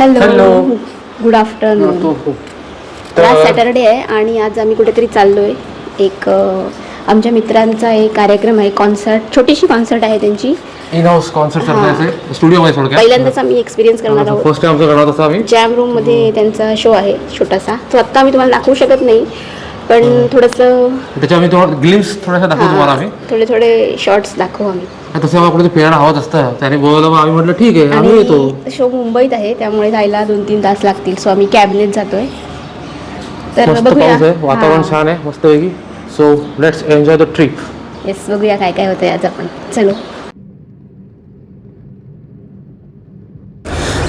Hello, good हो, afternoon. आज Saturday आहे आणि आज आम्ही कुठेतरी चाललोय. एक आमच्या मित्रांचा एक कार्यक्रम आहे, कॉन्सर्ट, छोटीशी कॉन्सर्ट आहे त्यांची. इन हाऊस कॉन्सर्ट करण्याचे स्टुडिओमध्ये थोडक्यात पहिल्यांदाच आम्ही एक्सपिरियन्स करणार आहोत. फर्स्ट टाइम आमचं करणार आम्ही जॅम रूम मध्ये त्यांचा शो आहे छोटासा. तो आत्ता आम्ही तुम्हाला दाखवू शकत नाही, पण थोडंसं त्याच्या आम्ही ग्लिम्स थोडासा दाखवू तुम्हाला आम्ही. थोडे थोडे शॉर्ट्स दाखवू आम्ही. तसं मला कुठे फिरायला हवंच असतं, त्याने बोलवलं, मग आम्ही म्हटलं ठीक आहे आम्ही येतो. शो मुंबईत आहे त्यामुळे जायला 2-3 तास लागतील. सो आम्ही कॅबनेच जातोय. तर मस्त बघूया, पाऊस आहे, वातावरण छान आहे मस्तपैकी. So let's enjoy the trip. Yes, बघूया काय काय होतंय आज आपण. चलो.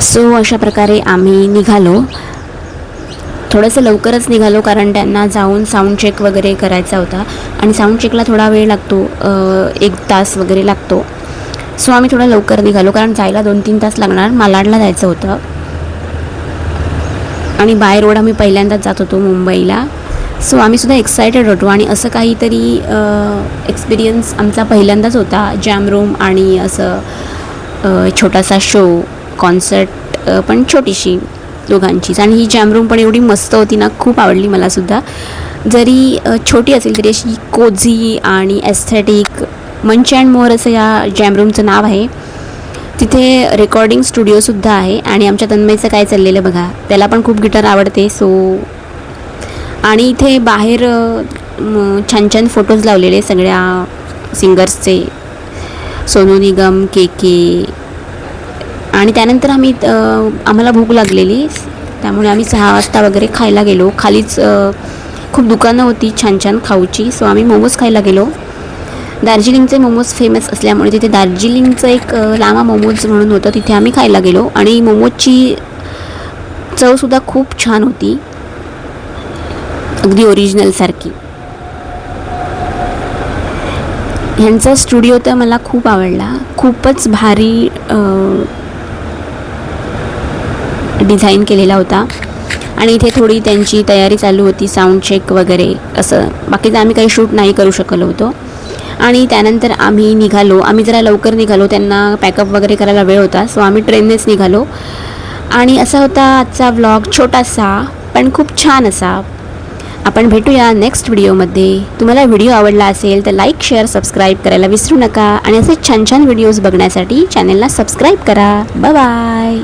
सो अशा प्रकारे आम्ही निघालो. थोडंसं लवकरच निघालो कारण त्यांना जाऊन साऊंड चेक वगैरे करायचा होता आणि साऊंड चेकला थोडा वेळ लागतो, 1 तास वगैरे लागतो. सो आम्ही थोडा लवकर निघालो कारण जायला 2-3 तास लागणार. मालाडला जायचं होतं आणि बाय रोड आम्ही पहिल्यांदाच जात होतो मुंबईला. सो आम्ही सुद्धा एक्सायटेड होतो आणि असं काहीतरी एक्सपिरियन्स आमचा पहिल्यांदाच होता. जॅम रूम आणि असं छोटासा शो, कॉन्सर्ट पण छोटीशी दोघांचीच. आणि ही जॅम रूम पण एवढी मस्त होती ना, खूप आवडली मलासुद्धा. जरी छोटी असेल तरी अशी कोझी आणि एस्थेटिक. मंच अँड मोर असं या जॅम रूमचं नाव आहे. तिथे रेकॉर्डिंग स्टुडिओसुद्धा आहे आणि आमच्या तन्मयचं काय चाललेलं बघा, त्याला पण खूप गिटार आवडते. सो आणि इथे बाहेर छान छान फोटोज लावलेले सगळ्या सिंगर्सचे, सोनू निगम, के. आणि त्यानंतर आम्हाला भूक लागलेली, त्यामुळे आम्ही 6 वाजता वगैरे खायला गेलो. खालीच खूप दुकानं होती छान छान खाऊची. सो आम्ही मोमोज खायला गेलो. दार्जिलिंगचे मोमोज फेमस असल्यामुळे तिथे दार्जिलिंगचं एक लामा मोमोज म्हणून होतं, तिथे आम्ही खायला गेलो. आणि मोमोजची चवसुद्धा खूप छान होती, अगदी ओरिजिनलसारखी. ह्यांचा स्टुडिओ तर मला खूप आवडला, खूपच भारी डिझाईन केलेला होता. आणि इथे थोडी त्यांची तयारी चालू होती, साऊंड चेक वगैरे असं. बाकीचं आम्ही काही शूट नाही करू शकलो होतो. आणि त्यानंतर आम्ही निघालो. आम्ही जरा लवकर निघालो, त्यांना पॅकअप वगैरे करायला वेळ होता. सो आम्ही ट्रेननेच निघालो. आणि असा होता आजचा व्लॉग, छोटासा पण खूप छान असा. आपण भेटूया नेक्स्ट व्हिडिओमध्ये. तुम्हाला व्हिडिओ आवडला असेल तर लाईक, शेअर, सबस्क्राईब करायला विसरू नका. आणि असे छान छान व्हिडिओज बघण्यासाठी चॅनलला सबस्क्राईब करा. Bye bye.